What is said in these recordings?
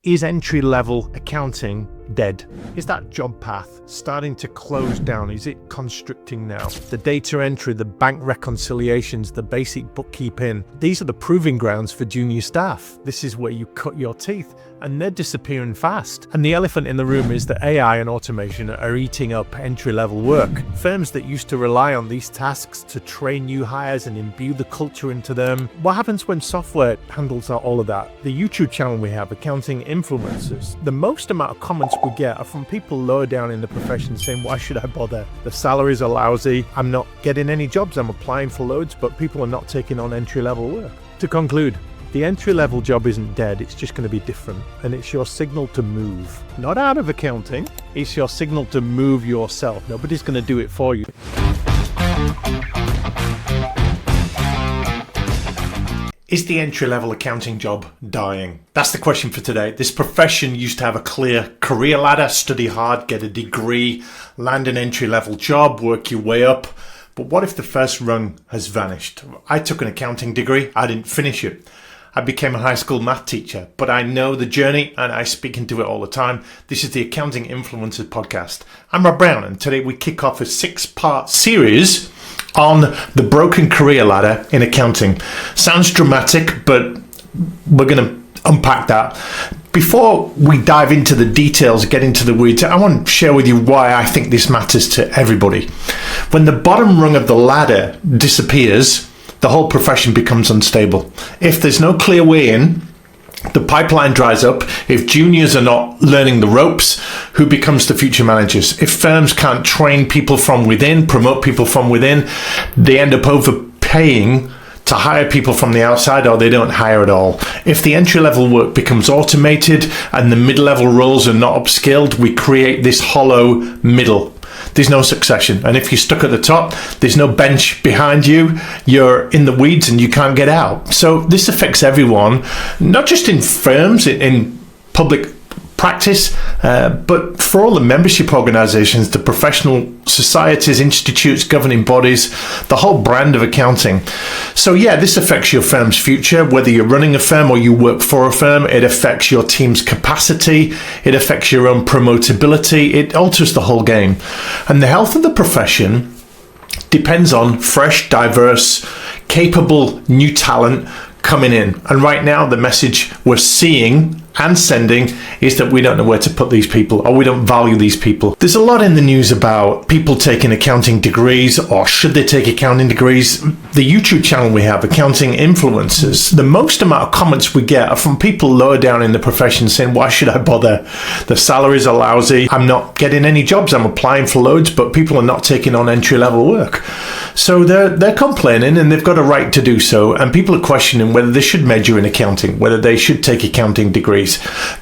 Is entry-level accounting dead? Is that job path starting to close down? Is it constricting now? The data entry, the bank reconciliations, the basic bookkeeping, these are the proving grounds for junior staff. This is where you cut your teeth, and they're disappearing fast. And the elephant in the room is that AI and automation are eating up entry-level work. Firms that used to rely on these tasks to train new hires and imbue the culture into them. What happens when software handles all of that? The YouTube channel we have, Accounting Influencers, the most amount of comments we get are from people lower down in the profession saying, why should I bother? The salaries are lousy. I'm not getting any jobs. I'm applying for loads, but people are not taking on entry-level work. To conclude, the entry-level job isn't dead, it's just going to be different. And it's your signal to move. Not out of accounting, it's your signal to move yourself. Nobody's going to do it for you. Is the entry-level accounting job dying? That's the question for today. This profession used to have a clear career ladder: study hard, get a degree, land an entry-level job, work your way up. But what if the first rung has vanished? I took an accounting degree, I didn't finish it. I became a high school math teacher, but I know the journey and I speak into it all the time. This is the Accounting Influencers podcast. I'm Rob Brown, and today we kick off a 6-part series on the broken career ladder in accounting. Sounds dramatic, but we're going to unpack that. Before we dive into the details, get into the weeds, I want to share with you why I think this matters to everybody. When the bottom rung of the ladder disappears, the whole profession becomes unstable. If there's no clear way in, the pipeline dries up. If juniors are not learning the ropes, who becomes the future managers? If firms can't train people from within, promote people from within, they end up overpaying to hire people from the outside, or they don't hire at all. If the entry-level work becomes automated and the mid-level roles are not upskilled, we create this hollow middle. There's no succession. And if you're stuck at the top, there's no bench behind you. You're in the weeds and you can't get out. So this affects everyone, not just in firms, in public practice, but for all the membership organizations, the professional societies, institutes, governing bodies, the whole brand of accounting. So yeah, this affects your firm's future. Whether you're running a firm or you work for a firm, it affects your team's capacity. It affects your own promotability. It alters the whole game. And the health of the profession depends on fresh, diverse, capable new talent coming in. And right now, the message we're seeing and sending is that we don't know where to put these people, or we don't value these people. There's a lot in the news about people taking accounting degrees, or should they take accounting degrees. The YouTube channel we have, Accounting Influencers, the most amount of comments we get are from people lower down in the profession saying, why should I bother? The salaries are lousy. I'm not getting any jobs. I'm applying for loads, but people are not taking on entry-level work. So they're complaining, and they've got a right to do so. And people are questioning whether they should major in accounting, whether they should take accounting degrees.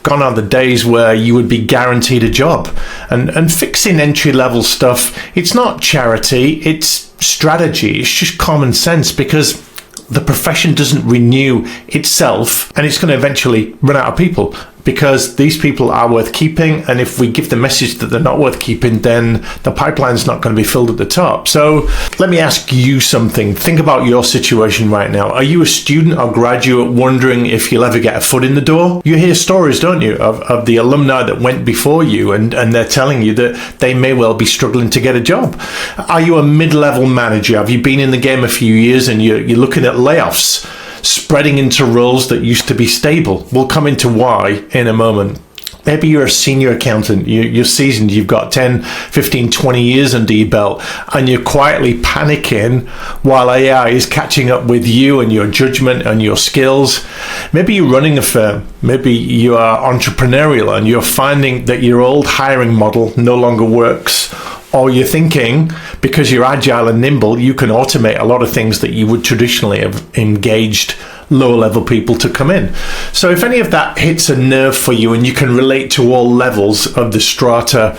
Gone are the days where you would be guaranteed a job. And fixing entry-level stuff, it's not charity, it's strategy. It's just common sense, because the profession doesn't renew itself, and it's going to eventually run out of people, because these people are worth keeping. And if we give the message that they're not worth keeping, then the pipeline's not going to be filled at the top. So let me ask you something. Think about your situation right now. Are you a student or graduate wondering if you'll ever get a foot in the door? You hear stories, don't you, of the alumni that went before you, and they're telling you that they may well be struggling to get a job. Are you a mid-level manager? Have you been in the game a few years and you're looking at layoffs spreading into roles that used to be stable? We'll come into why in a moment. Maybe you're a senior accountant, you're seasoned, you've got 10, 15, 20 years under your belt, and you're quietly panicking while AI is catching up with you and your judgment and your skills. Maybe you're running a firm, maybe you are entrepreneurial and you're finding that your old hiring model no longer works. Or you're thinking, because you're agile and nimble, you can automate a lot of things that you would traditionally have engaged lower level people to come in. So if any of that hits a nerve for you and you can relate to all levels of the strata,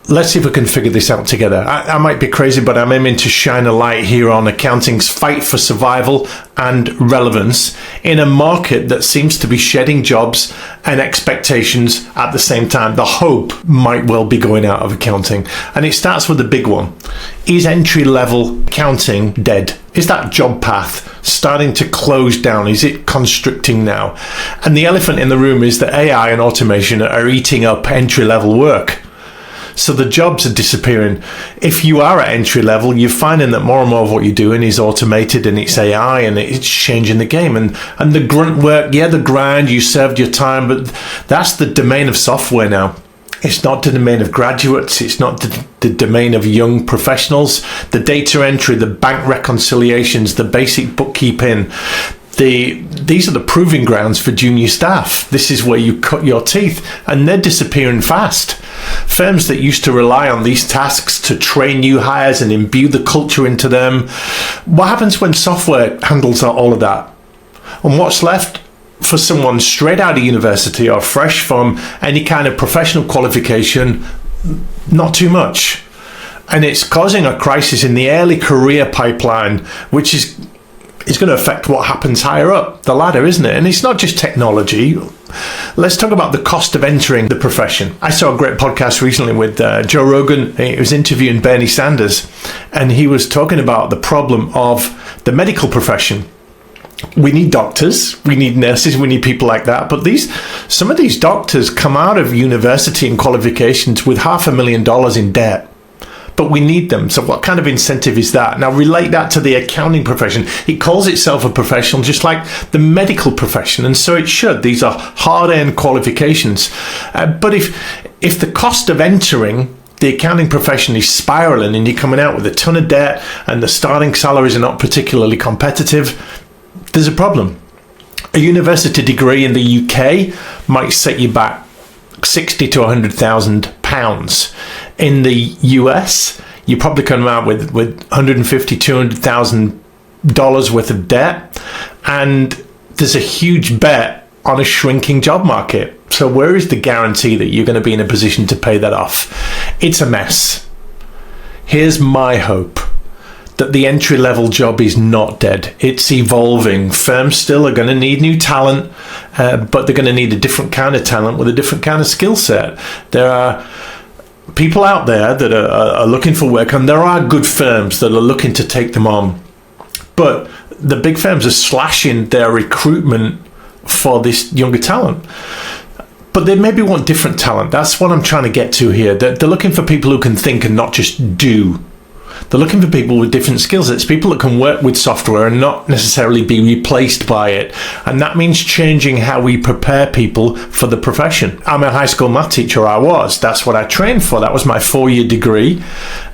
let's see if we can figure this out together. I might be crazy, but I'm aiming to shine a light here on accounting's fight for survival and relevance in a market that seems to be shedding jobs and expectations at the same time. The hope might well be going out of accounting. And it starts with the big one. Is entry-level accounting dead? Is that job path starting to close down? Is it constricting now? And the elephant in the room is that AI and automation are eating up entry-level work. So the jobs are disappearing. If you are at entry level, you're finding that more and more of what you're doing is automated and it's AI and it's changing the game. And the grunt work, the grind, you served your time, but that's the domain of software now. It's not the domain of graduates. It's not the domain of young professionals. The data entry, the bank reconciliations, the basic bookkeeping, these are the proving grounds for junior staff. This is where you cut your teeth, and they're disappearing fast. Firms that used to rely on these tasks to train new hires and imbue the culture into them, what happens when software handles all of that? And what's left for someone straight out of university or fresh from any kind of professional qualification? Not too much. And it's causing a crisis in the early career pipeline, which is going to affect what happens higher up the ladder, isn't it? And it's not just technology. Let's talk about the cost of entering the profession. I saw a great podcast recently with Joe Rogan. He was interviewing Bernie Sanders, and he was talking about the problem of the medical profession. We need doctors, we need nurses, we need people like that. But some of these doctors come out of university and qualifications with $500,000 in debt. But we need them. So what kind of incentive is that? Now relate that to the accounting profession. It calls itself a professional just like the medical profession, and so it should. These are hard-earned qualifications. But if the cost of entering the accounting profession is spiraling and you're coming out with a ton of debt and the starting salaries are not particularly competitive, there's a problem. A university degree in the UK might set you back £60,000 to £100,000. In the US, you probably come out with $150,000, $200,000 worth of debt, and there's a huge bet on a shrinking job market. So where is the guarantee that you're going to be in a position to pay that off? It's a mess. Here's my hope. That the entry-level job is not dead. It's evolving. Firms still are going to need new talent, but they're going to need a different kind of talent with a different kind of skill set. There are people out there that are looking for work, and there are good firms that are looking to take them on. But the big firms are slashing their recruitment for this younger talent. But they maybe want different talent. That's what I'm trying to get to here. They're looking for people who can think and not just do. They're looking for people with different skill sets, people that can work with software and not necessarily be replaced by it. And that means changing how we prepare people for the profession. I'm a high school math teacher. That's what I trained for. That was my 4-year degree.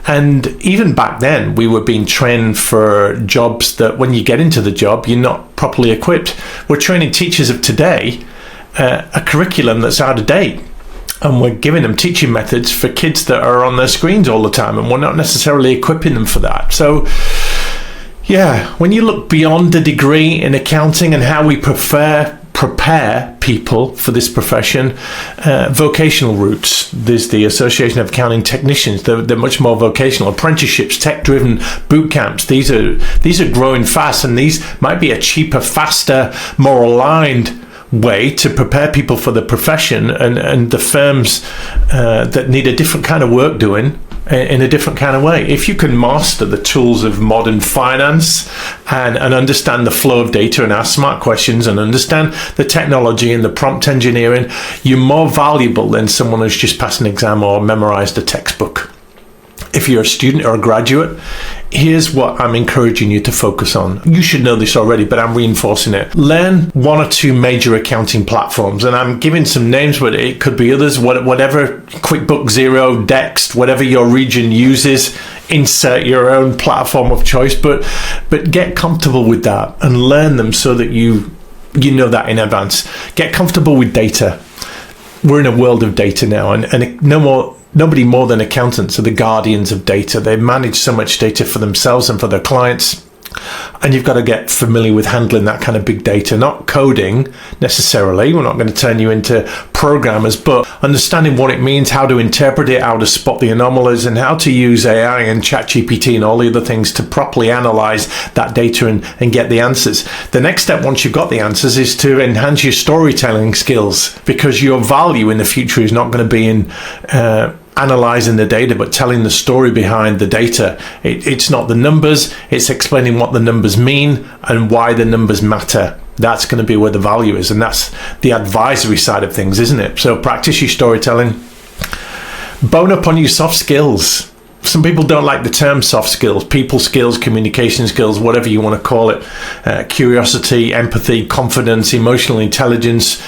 And even back then, we were being trained for jobs that when you get into the job, you're not properly equipped. We're training teachers of today a curriculum that's out of date. And we're giving them teaching methods for kids that are on their screens all the time, and we're not necessarily equipping them for that. So, yeah, when you look beyond the degree in accounting and how we prepare people for this profession, vocational routes. There's the Association of Accounting Technicians. They're much more vocational. Apprenticeships, tech-driven boot camps. These are growing fast, and these might be a cheaper, faster, more aligned way to prepare people for the profession, and the firms that need a different kind of work doing in a different kind of way. If you can master the tools of modern finance and understand the flow of data and ask smart questions and understand the technology and the prompt engineering, you're more valuable than someone who's just passed an exam or memorized a textbook. If you're a student or a graduate, here's what I'm encouraging you to focus on. You should know this already, but I'm reinforcing it. Learn 1 or 2 major accounting platforms, and I'm giving some names, but it could be others. Whatever, QuickBooks, Xero, Dext, whatever your region uses, insert your own platform of choice, but get comfortable with that and learn them so that you know that in advance. Get comfortable with data. We're in a world of data now, and nobody more than accountants are the guardians of data. They manage so much data for themselves and for their clients. And you've got to get familiar with handling that kind of big data, not coding necessarily. We're not going to turn you into programmers, but understanding what it means, how to interpret it, how to spot the anomalies, and how to use AI and ChatGPT and all the other things to properly analyze that data and get the answers. The next step, once you've got the answers, is to enhance your storytelling skills, because your value in the future is not going to be in analyzing the data, but telling the story behind the data. It's not the numbers, it's explaining what the numbers mean and why the numbers matter. That's going to be where the value is, and that's the advisory side of things, isn't it? So practice your storytelling. Bone up on your soft skills. Some people don't like the term soft skills, people skills, communication skills, whatever you want to call it. Curiosity, empathy, confidence, emotional intelligence,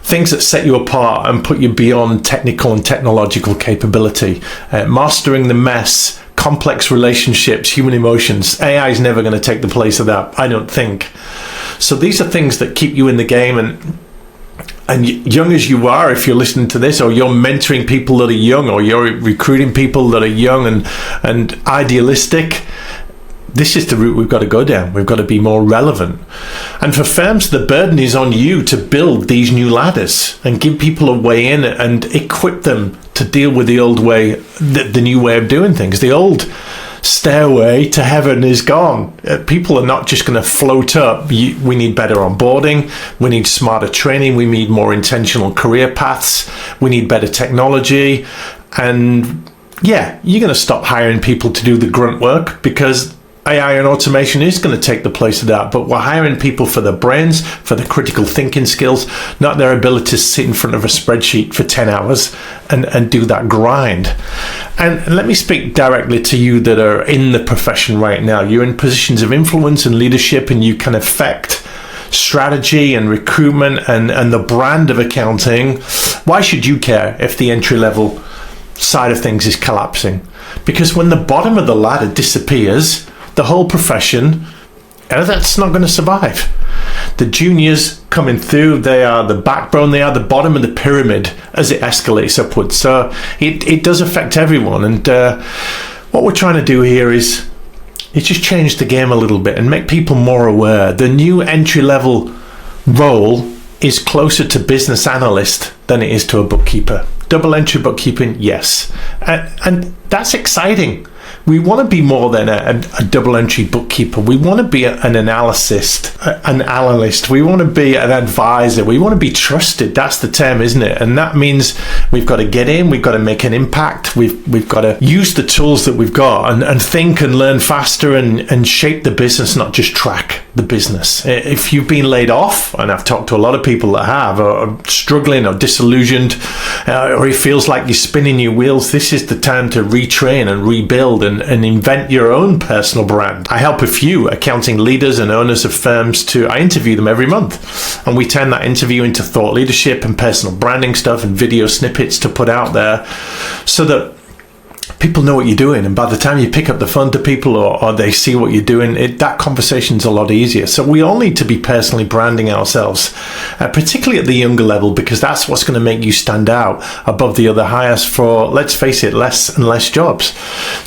things that set you apart and put you beyond technical and technological capability. Mastering the mess, complex relationships, human emotions. AI is never going to take the place of that, I don't think. So these are things that keep you in the game, and young as you are, if you're listening to this, or you're mentoring people that are young, or you're recruiting people that are young and idealistic, this is the route we've got to go down. We've got to be more relevant. And for firms, the burden is on you to build these new ladders and give people a way in and equip them to deal with the old way, the new way of doing things. The old stairway to heaven is gone. People are not just going to float up. We need better onboarding. We need smarter training. We need more intentional career paths. We need better technology. And yeah, you're going to stop hiring people to do the grunt work, because AI and automation is going to take the place of that, but we're hiring people for their brains, for the critical thinking skills, not their ability to sit in front of a spreadsheet for 10 hours and do that grind. And let me speak directly to you that are in the profession right now. You're in positions of influence and leadership, and you can affect strategy and recruitment and the brand of accounting. Why should you care if the entry-level side of things is collapsing? Because when the bottom of the ladder disappears, the whole profession, that's not going to survive. The juniors coming through, they are the backbone, they are the bottom of the pyramid as it escalates upwards. So it does affect everyone. And what we're trying to do here is just change the game a little bit and make people more aware. The new entry-level role is closer to business analyst than it is to a bookkeeper. Double entry bookkeeping, yes. And that's exciting. We want to be more than a double entry bookkeeper. We want to be an analyst. We want to be an advisor. We want to be trusted. That's the term, isn't it? And that means we've got to get in. We've got to make an impact. We've got to use the tools that we've got and think and learn faster and shape the business, not just track the business. If you've been laid off, and I've talked to a lot of people that have, or struggling or disillusioned, or it feels like you're spinning your wheels, this is the time to retrain and rebuild and invent your own personal brand. I help a few accounting leaders and owners of firms I interview them every month, and we turn that interview into thought leadership and personal branding stuff and video snippets to put out there so that people know what you're doing, and by the time you pick up the phone to people or they see what you're doing, that conversation's a lot easier. So we all need to be personally branding ourselves, particularly at the younger level, because that's what's going to make you stand out above the other hires for, let's face it, less and less jobs.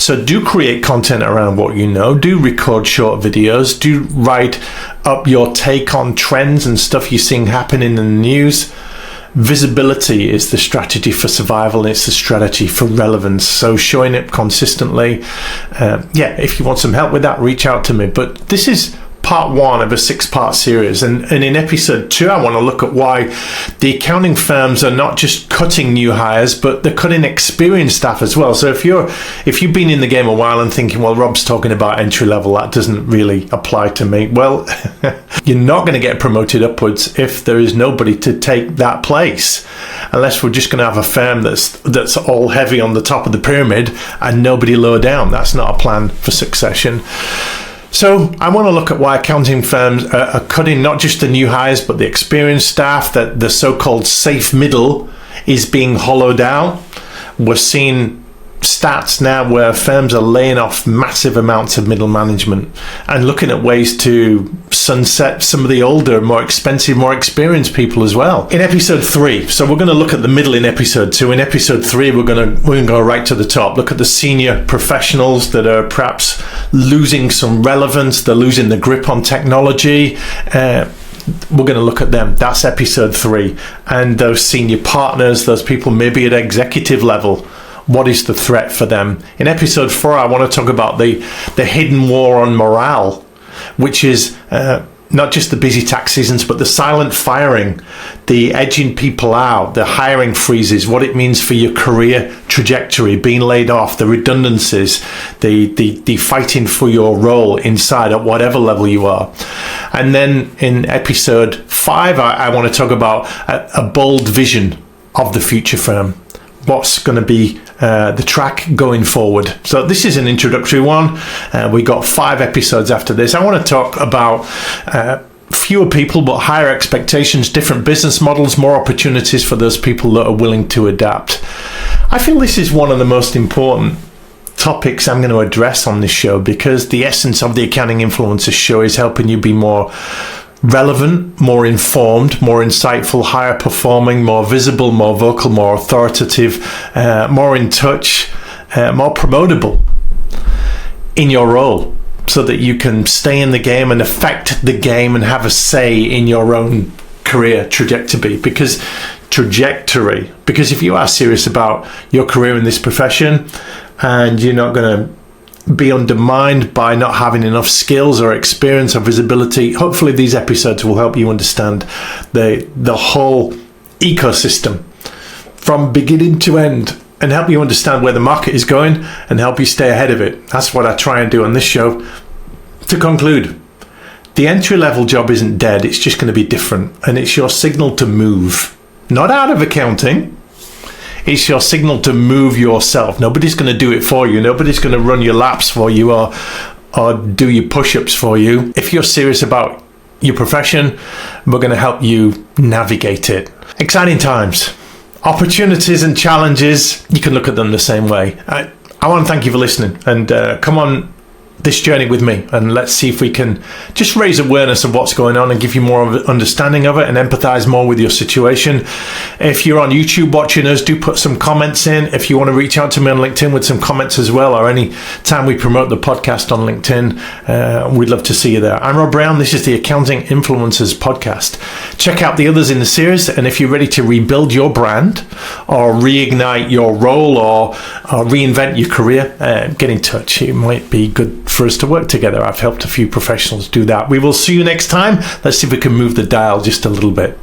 So do create content around what you know, do record short videos, do write up your take on trends and stuff you're seeing happening in the news. Visibility is the strategy for survival, and it's the strategy for relevance. So showing up consistently. If you want some help with that, reach out to me. But this is part one of a 6-part series, and in episode 2 I want to look at why the accounting firms are not just cutting new hires, but they're cutting experienced staff as well. So if you've been in the game a while and thinking, well, Rob's talking about entry level, that doesn't really apply to me, well, you're not going to get promoted upwards if there is nobody to take that place, unless we're just going to have a firm that's all heavy on the top of the pyramid and nobody lower down. That's not a plan for succession. So I want to look at why accounting firms are cutting not just the new hires, but the experienced staff, that the so-called safe middle is being hollowed out. We're seeing stats now where firms are laying off massive amounts of middle management and looking at ways to sunset some of the older, more expensive, more experienced people as well. In episode 3, so we're going to look at the middle in episode 2. In episode 3, we're going to go right to the top, look at the senior professionals that are perhaps losing some relevance, they're losing the grip on technology. We're going to look at them. That's episode 3. And those senior partners, those people maybe at executive level, what is the threat for them? In episode 4, I want to talk about the hidden war on morale, which is not just the busy tax seasons, but the silent firing, the edging people out, the hiring freezes, what it means for your career trajectory, being laid off, the redundancies, the fighting for your role inside at whatever level you are. And then in episode 5, I want to talk about a bold vision of the future firm. What's going to be the track going forward. So this is an introductory one. We got 5 episodes after this. I want to talk about fewer people but higher expectations, different business models, more opportunities for those people that are willing to adapt. I feel this is one of the most important topics I'm going to address on this show, because the essence of the Accounting Influencers show is helping you be more relevant, more informed, more insightful, higher performing, more visible, more vocal, more authoritative, more in touch, more promotable in your role, so that you can stay in the game and affect the game and have a say in your own career trajectory. Because if you are serious about your career in this profession and you're not going to be undermined by not having enough skills or experience or visibility, hopefully these episodes will help you understand the whole ecosystem from beginning to end and help you understand where the market is going and help you stay ahead of it. That's what I try and do on this show. To conclude, the entry-level job isn't dead, it's just going to be different, and it's your signal to move, not out of accounting. It's your signal to move yourself. Nobody's going to do it for you. Nobody's going to run your laps for you or do your push-ups for you. If you're serious about your profession, we're going to help you navigate it. Exciting times. Opportunities and challenges, you can look at them the same way. I want to thank you for listening, and come on this journey with me, and let's see if we can just raise awareness of what's going on and give you more of an understanding of it and empathize more with your situation. If you're on YouTube watching us, do put some comments in. If you want to reach out to me on LinkedIn with some comments as well, or any time we promote the podcast on LinkedIn, we'd love to see you there. I'm Rob Brown. This is the Accounting Influencers podcast. Check out the others in the series, and if you're ready to rebuild your brand or reignite your role or reinvent your career, get in touch. It might be good for us to work together. I've helped a few professionals do that. We will see you next time. Let's see if we can move the dial just a little bit.